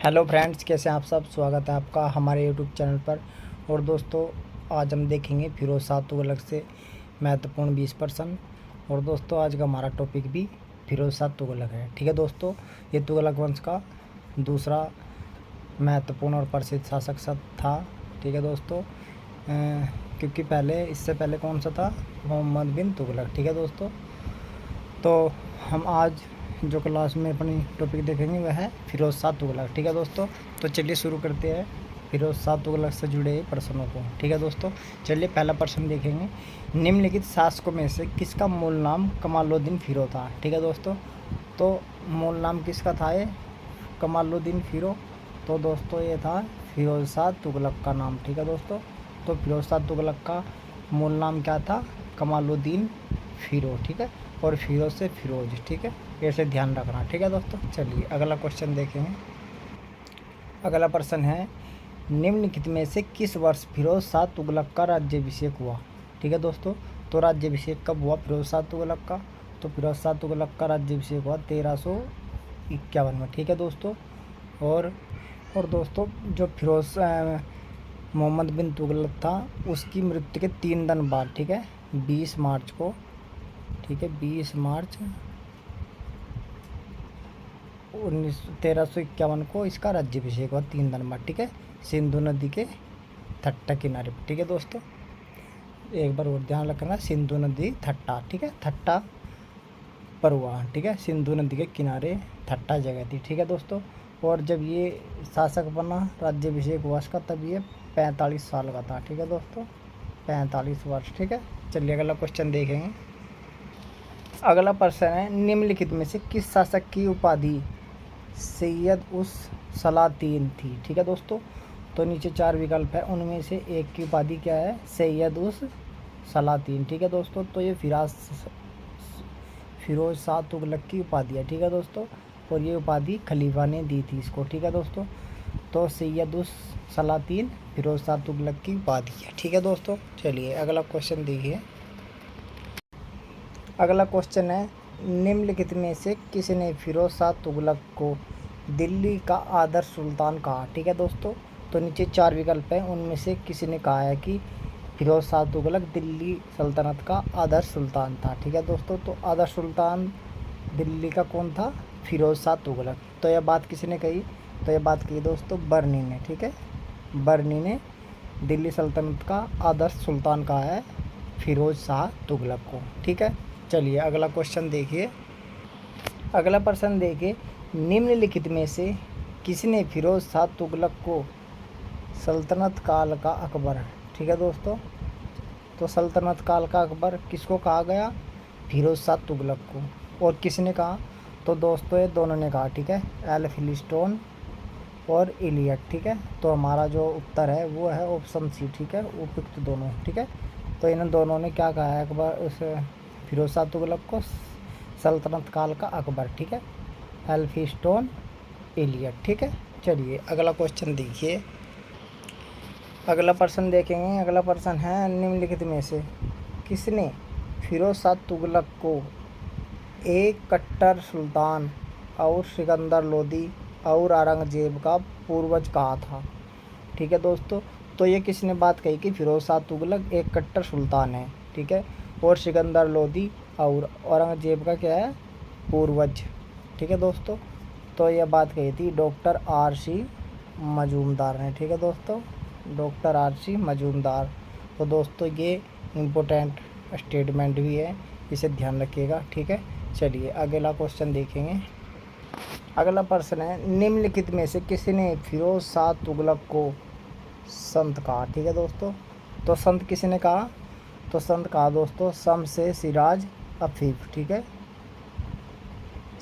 Hello friends, कैसे हैं आप सब। स्वागत है आपका हमारे यूट्यूब चैनल पर। और दोस्तों, आज हम देखेंगे फिरोज़ शाह तुगलक से महत्वपूर्ण 20 प्रश्न। और दोस्तों, आज का हमारा टॉपिक भी फिरोज़ शाह तुगलक है। ठीक है दोस्तों, ये तुगलक वंश का दूसरा महत्वपूर्ण और प्रसिद्ध शासक था। ठीक है दोस्तों, क्योंकि इससे पहले कौन सा था, मोहम्मद बिन तुगलक। ठीक है दोस्तों, तो हम आज जो क्लास में अपनी टॉपिक देखेंगे वह है फिरोज़ शाह तुगलक। ठीक है दोस्तों, तो चलिए शुरू करते हैं फिरोज़ शाह तुगलक से जुड़े प्रश्नों को। ठीक है दोस्तों, चलिए पहला प्रश्न देखेंगे। निम्नलिखित शासकों में से किसका मूल नाम कमालुद्दीन फिरोज था। ठीक है दोस्तों, तो मूल नाम किसका था ये, कमालुद्दीन फिरोज। तो दोस्तों ये था फिरोज़ शाह तुगलक का नाम। ठीक है दोस्तों, तो फिरोज़ शाह तुगलक का मूल नाम क्या था, कमालुद्दीन फिरोज। ठीक है, और फिरोज से फिरोज। ठीक है, ऐसे ध्यान रखना। ठीक है दोस्तों, चलिए अगला क्वेश्चन देखेंगे। अगला प्रश्न है, निम्नलिखित में से किस वर्ष फिरोज शाह तुगलक का राज्याभिषेक हुआ। ठीक है दोस्तों, तो राज्याभिषेक कब हुआ फिरोज शाह तुगलक का, तो फिरोज शाह तुगलक का राज्याभिषेक हुआ 1351 में। ठीक है दोस्तों, और दोस्तों जो फिरोज मोहम्मद बिन तुगलक था उसकी मृत्यु के 3 दिन बाद, ठीक है, 20 मार्च को, ठीक है 20 मार्च 1351 को इसका राज्याभिषेक हुआ 3 दिन बाद। ठीक है, सिंधु नदी के थट्टा किनारे पर। ठीक है दोस्तों, एक बार और ध्यान रखना, सिंधु नदी थट्टा, ठीक है, थट्टा पर हुआ। ठीक है, सिंधु नदी के किनारे थट्टा जगह थी। ठीक है दोस्तों, और जब ये शासक बना, राज्याभिषेक हुआ इसका, तब ये 45 साल का था। ठीक है दोस्तों, 45 वर्ष। ठीक है, चलिए अगला क्वेश्चन देखेंगे। अगला प्रश्न है, निम्नलिखित में से किस शासक की उपाधि सैयद उस सलातीन थी। ठीक है दोस्तों, तो नीचे 4 विकल्प है, उनमें से एक की उपाधि क्या है, सैयद उस सलातीन। ठीक है दोस्तों, तो ये फिरोज शाह तुगलक की उपाधि है। ठीक है दोस्तों, और ये उपाधि खलीफा ने दी थी इसको। ठीक है दोस्तों, तो सैयद उस सलातीन फिरोज शाह तुगलक की उपाधि है। ठीक है दोस्तों, चलिए अगला क्वेश्चन देखिए। अगला क्वेश्चन है, निम्नलिखित में से किसने फिरोज शाह तुगलक को दिल्ली का आदर्श सुल्तान कहा। ठीक है दोस्तों, तो नीचे 4 विकल्प हैं, उनमें से किसी ने कहा है कि फिरोज शाह तुगलक दिल्ली सल्तनत का आदर्श सुल्तान था। ठीक है दोस्तों, तो आदर्श सुल्तान दिल्ली का कौन था, फिरोज शाह तुगलक। तो यह बात किसने कही, तो यह बात कही दोस्तों बर्नी ने। ठीक है, बर्नी ने दिल्ली सल्तनत का आदर्श सुल्तान कहा है फिरोज शाह तुगलक को। ठीक है, चलिए अगला क्वेश्चन देखिए। अगला प्रश्न देखिए, निम्नलिखित में से किसने फिरोज शाह तुगलक को सल्तनत काल का अकबर। ठीक है दोस्तों, तो सल्तनत काल का अकबर किसको कहा गया, फिरोज शाह तुगलक को। और किसने कहा, तो दोस्तों ये दोनों ने कहा। ठीक है, एल्फिंस्टन और इलियट। ठीक है, तो हमारा जो उत्तर है वो है ऑप्शन सी। ठीक है, उपयुक्त दोनों। ठीक है, तो इन दोनों ने क्या कहा है, अकबर उस फिरोज शाह तुगलक को सल्तनत काल का अकबर। ठीक है, एल्फिंस्टन, इलियट। ठीक है, चलिए अगला क्वेश्चन देखिए। अगला प्रश्न देखेंगे। अगला प्रश्न है, निम्नलिखित में से किसने फिरोज शाह तुगलक को एक कट्टर सुल्तान और सिकंदर लोदी और औरंगजेब का पूर्वज कहा था। ठीक है दोस्तों, तो ये किसने बात कही कि फिरोज शाह तुगलक एक कट्टर सुल्तान है। ठीक है, और सिकंदर लोदी और औरंगजेब का क्या है, पूर्वज। ठीक है दोस्तों, तो यह बात कही थी डॉक्टर R.C. मजूमदार ने। ठीक है दोस्तों, डॉक्टर R.C. मजूमदार। तो दोस्तों ये इम्पोर्टेंट स्टेटमेंट भी है, इसे ध्यान रखिएगा। ठीक है, चलिए अगला क्वेश्चन देखेंगे। अगला प्रश्न है, निम्नलिखित में से किसने फिरोज शाह तुगलक को संत कहा। ठीक है दोस्तों, तो संत किसने कहा, तो संत कहा दोस्तों शम्स-ए सिराज अफीफ। ठीक है,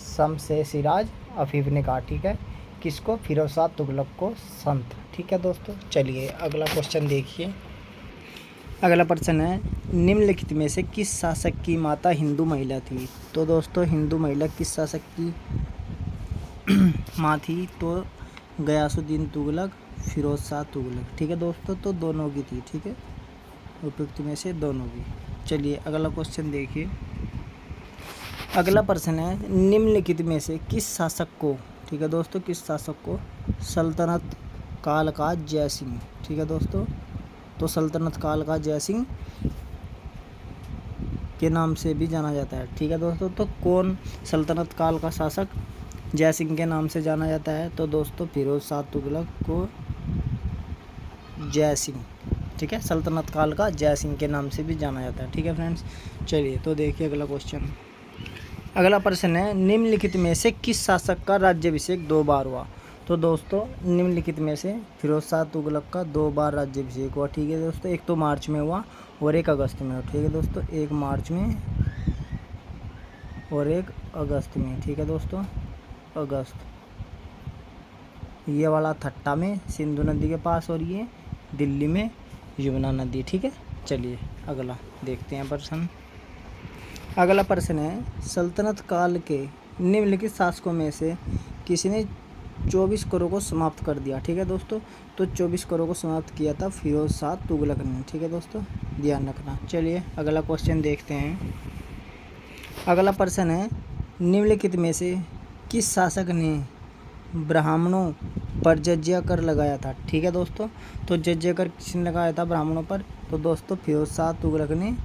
शम्स-ए सिराज अफीफ ने कहा। ठीक है, किसको, फिरोज शाह तुगलक को संत। ठीक है दोस्तों, चलिए अगला क्वेश्चन देखिए। अगला प्रश्न है, निम्नलिखित में से किस शासक की माता हिंदू महिला थी। तो दोस्तों हिंदू महिला किस शासक की माँ थी, तो गयासुद्दीन तुगलक, फिरोज शाह तुगलक। ठीक है दोस्तों, तो दोनों की थी। ठीक है, उपयुक्त में से दोनों की। चलिए अगला क्वेश्चन देखिए। अगला प्रश्न है, निम्नलिखित में से किस शासक को, ठीक है दोस्तों, किस शासक को सल्तनत काल का जय सिंह, ठीक है दोस्तों, तो सल्तनत काल का जय सिंह के नाम से भी जाना जाता है। ठीक है दोस्तों, तो कौन सल्तनत काल का शासक जय सिंह के नाम से जाना जाता है? तो दोस्तों फिरोज शाह तुगलक को जय सिंह, ठीक है, सल्तनत काल का जय सिंह के नाम से भी जाना जाता है। ठीक है फ्रेंड्स, चलिए तो देखिए अगला क्वेश्चन। अगला प्रश्न है, निम्नलिखित में से किस शासक का राज्याभिषेक 2 बार हुआ? तो दोस्तों निम्नलिखित में से फिरोज शाह तुगलक का 2 बार राज्याभिषेक हुआ। ठीक है दोस्तों, एक तो मार्च में हुआ और एक अगस्त में हुआ। ठीक है दोस्तों, एक मार्च में और एक अगस्त में। ठीक है दोस्तों, अगस्त, ये वाला थट्टा में सिंधु नदी के पास और ये दिल्ली में यमुना नदी। ठीक है, चलिए अगला देखते हैं प्रश्न। अगला प्रश्न है, सल्तनत काल के निम्नलिखित शासकों में से किसने 24 करों को समाप्त कर दिया? ठीक है दोस्तों, तो 24 करों को समाप्त किया था फिरोज शाह तुगलक ने। ठीक है दोस्तों, ध्यान रखना। चलिए अगला क्वेश्चन देखते हैं। अगला प्रश्न है, निम्नलिखित में से किस शासक ने ब्राह्मणों पर जजिया कर लगाया था? ठीक है दोस्तों, तो जजिया कर किसने लगाया था ब्राह्मणों पर? तो दोस्तों फिरोज शाह तुगलक ने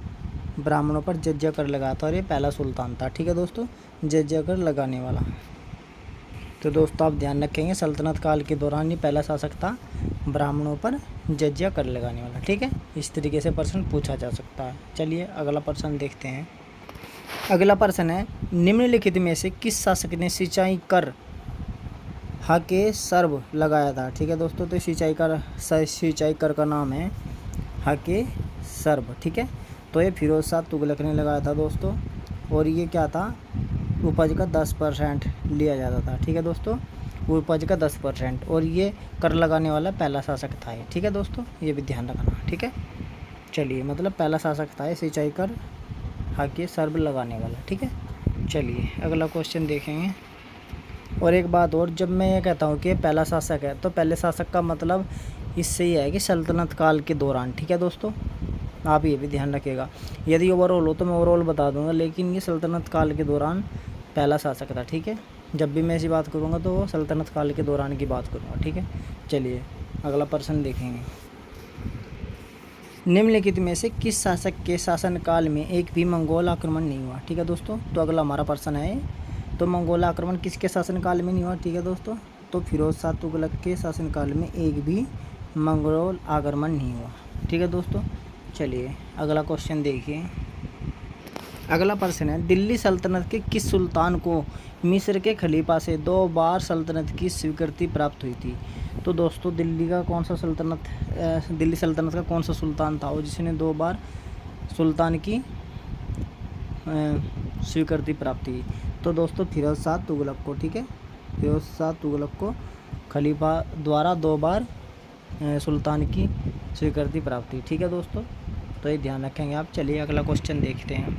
ब्राह्मणों पर जजिया कर लगाया था और ये पहला सुल्तान था। ठीक है दोस्तों, जजिया कर लगाने वाला। तो दोस्तों आप ध्यान रखेंगे, सल्तनत काल के दौरान ये पहला शासक था ब्राह्मणों पर जजिया कर लगाने वाला। ठीक है, इस तरीके से प्रश्न पूछा जा सकता है। चलिए अगला प्रश्न देखते हैं। अगला प्रश्न है, निम्नलिखित में से किस शासक ने सिंचाई कर हके सर्व लगाया था? ठीक है दोस्तों, तो सिंचाई कर का नाम है हके सर्व। ठीक है, तो ये फिरोज शाह तुगलक ने लगाया था दोस्तों, और ये क्या था, उपज का 10% लिया जाता था। ठीक है दोस्तों, उपज का 10%, और ये कर लगाने वाला पहला शासक था ये। ठीक है दोस्तों, ये भी ध्यान रखना। ठीक है, चलिए मतलब पहला शासक था ये सिंचाई कर हके सर्व लगाने वाला। ठीक है, चलिए अगला क्वेश्चन देखेंगे। और एक बात और, जब मैं ये कहता हूँ कि पहला शासक है, तो पहले शासक का मतलब इससे ही है कि सल्तनत काल के दौरान। ठीक है दोस्तों, आप ये भी ध्यान रखिएगा। यदि ओवरऑल हो तो मैं ओवरऑल बता दूंगा, लेकिन ये सल्तनत काल के दौरान पहला शासक था। ठीक है, जब भी मैं ऐसी बात करूँगा तो वो सल्तनत काल के दौरान की बात करूँगा। ठीक है, चलिए अगला प्रश्न देखेंगे। निम्नलिखित में से किस शासक के शासनकाल में एक भी मंगोल आक्रमण नहीं हुआ? ठीक है दोस्तों, तो अगला हमारा प्रश्न है, तो मंगोल आक्रमण किसके शासनकाल में नहीं हुआ? ठीक है दोस्तों, तो फिरोज शाह तुगलक के शासनकाल में एक भी मंगोल आक्रमण नहीं हुआ। ठीक है दोस्तों, चलिए अगला क्वेश्चन देखिए। अगला प्रश्न है, दिल्ली सल्तनत के किस सुल्तान को मिस्र के खलीफा से 2 बार सल्तनत की स्वीकृति प्राप्त हुई थी? तो दोस्तों दिल्ली सल्तनत का कौन सा सुल्तान था वो जिसने 2 बार सुल्तान की स्वीकृति प्राप्त हुई? तो दोस्तों फिरोज शाह तुगलक को। ठीक है, फिरोज शाह तुगलक को खलीफा द्वारा 2 बार सुल्तान की स्वीकृति प्राप्त हुई। ठीक है दोस्तों, तो ये ध्यान रखेंगे आप। चलिए अगला क्वेश्चन देखते हैं।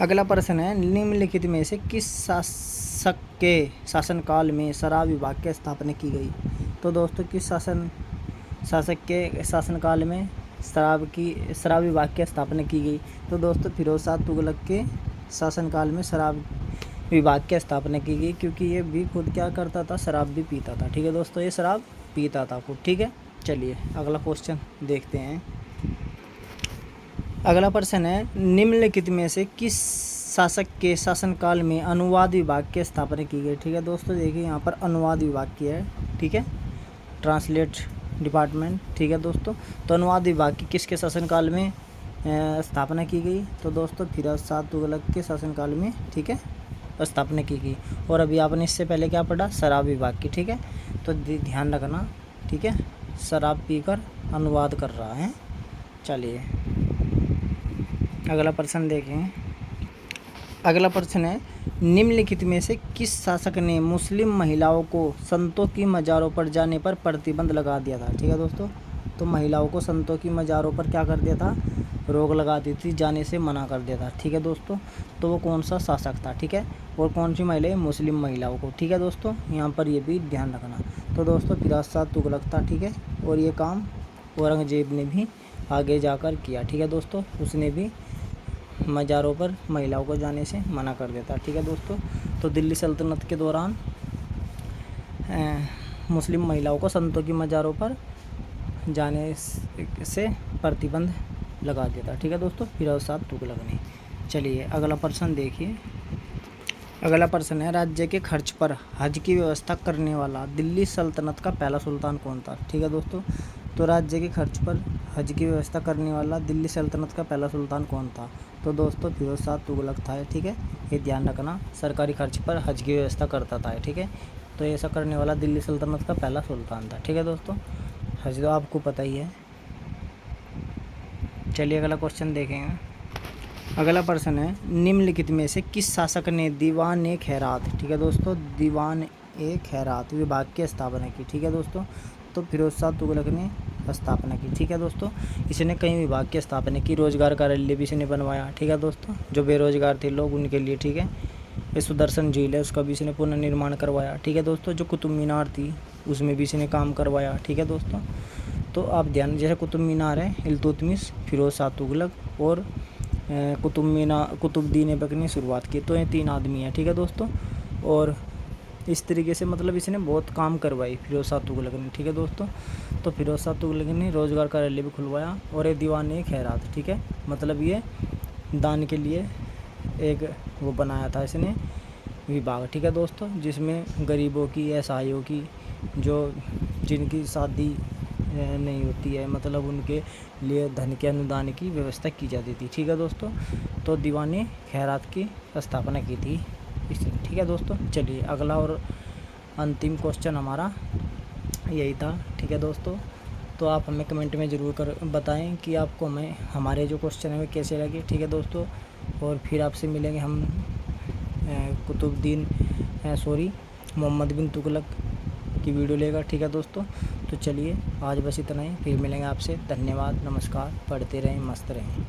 अगला प्रश्न है, निम्नलिखित में से किस शासक के शासनकाल में शराब विभाग की स्थापना की गई? तो दोस्तों किस शासक के शासनकाल में शराब विभाग की स्थापना की गई? तो दोस्तों फिरोज शाह तुगलक के शासनकाल में शराब विभाग की स्थापना की गई, क्योंकि ये भी खुद क्या करता था, शराब भी पीता था। ठीक है दोस्तों, ये शराब पीता था खुद। ठीक है, चलिए अगला क्वेश्चन देखते हैं। अगला प्रश्न है, निम्नलिखित में से किस शासक के शासनकाल में अनुवाद विभाग की स्थापना की गई? ठीक है दोस्तों, देखिए यहाँ पर अनुवाद विभाग की है। ठीक है, ट्रांसलेट डिपार्टमेंट। ठीक है दोस्तों, तो अनुवाद विभाग की किसके शासनकाल में स्थापना की गई? तो दोस्तों फिरोज शाह तुगलक के शासनकाल में, ठीक है, स्थापना की गई। और अभी आपने इससे पहले क्या पढ़ा, शराब विभाग की। ठीक है, तो ध्यान रखना। ठीक है, शराब पीकर अनुवाद कर रहा है। चलिए अगला प्रश्न देखें। अगला प्रश्न है, निम्नलिखित में से किस शासक ने मुस्लिम महिलाओं को संतों की मज़ारों पर जाने पर प्रतिबंध लगा दिया था? ठीक है दोस्तों, तो महिलाओं को संतों की मज़ारों पर क्या कर दिया था, रोक लगा दी थी, जाने से मना कर दिया था। ठीक है दोस्तों, तो वो कौन सा शासक था? ठीक है, और कौन सी महिलाएं? मुस्लिम महिलाओं को। ठीक है दोस्तों, यहाँ पर ये भी ध्यान रखना। तो दोस्तों फिरोज शाह तुगलक था। ठीक है, और ये काम औरंगजेब ने भी आगे जाकर किया। ठीक है दोस्तों, उसने भी मज़ारों पर महिलाओं को जाने से मना कर देता। ठीक है दोस्तों। तो दिल्ली सल्तनत के दौरान मुस्लिम महिलाओं को संतों की मज़ारों पर जाने से प्रतिबंध लगा देता। ठीक है दोस्तों, फिरोज़ शाह तुगलक ने। चलिए अगला प्रश्न देखिए। अगला प्रश्न है, राज्य के खर्च पर हज की व्यवस्था करने वाला दिल्ली सल्तनत का पहला सुल्तान कौन था? ठीक है दोस्तों। तो राज्य के खर्च पर हज की व्यवस्था करने वाला दिल्ली सल्तनत का पहला सुल्तान कौन था? तो दोस्तों फिरोज़ शाह तुगलक था। ठीक है, ये ध्यान रखना, सरकारी खर्च पर हज की व्यवस्था करता था। ठीक है, तो ऐसा करने वाला दिल्ली सल्तनत का पहला सुल्तान था। ठीक है दोस्तों, हज तो आपको पता ही है। चलिए अगला क्वेश्चन देखेंगे। अगला प्रश्न है, निम्नलिखित में से किस शासक ने दीवान ए खैरात, ठीक है दोस्तों, दीवान ए खैरात विभाग की स्थापना की? ठीक है दोस्तों। तो फिरोज़ शाह तुगलक ने स्थापना की। ठीक है दोस्तों, इसने कई विभाग की स्थापना की, रोजगार कार्यालय भी इसने बनवाया। ठीक है दोस्तों, जो बेरोजगार थे लोग उनके लिए। ठीक है, ये सुदर्शन झील है उसका भी इसने पुनर्निर्माण करवाया। ठीक है दोस्तों, जो कुतुब मीनार थी उसमें भी इसने काम करवाया। ठीक है दोस्तों, तो आप ध्यान, जैसे कुतुब मीनार है इल्तुतमिश, फिरोज़ शाह तुगलक और कुतुबुद्दीन ऐबक ने शुरुआत की। तो ये 3 आदमी हैं। ठीक है दोस्तों, और इस तरीके से मतलब इसने बहुत काम करवाई फिरोज़ शाह तुगलक ने। ठीक है दोस्तों, तो फिरोज़ शाह तुगलक ने रोज़गार कार्यालय भी खुलवाया और ये दीवान ए खैरात, ठीक है, मतलब ये दान के लिए एक वो बनाया था इसने विभाग। ठीक है दोस्तों, जिसमें गरीबों की, असहायों की, जो जिनकी शादी नहीं होती है, मतलब उनके लिए धन के अनुदान की व्यवस्था की जाती थी। ठीक है दोस्तों, तो दीवान ए खैरात की स्थापना की थी इसने। ठीक है दोस्तों, चलिए अगला और अंतिम क्वेश्चन हमारा यही था। ठीक है दोस्तों, तो आप हमें कमेंट में ज़रूर बताएं कि आपको हमारे जो क्वेश्चन है वे कैसे लगे। ठीक है दोस्तों, और फिर आपसे मिलेंगे हम मोहम्मद बिन तुगलक की वीडियो लेकर। ठीक है दोस्तों, तो चलिए आज बस इतना ही, फिर मिलेंगे आपसे। धन्यवाद, नमस्कार, पढ़ते रहें, मस्त रहें।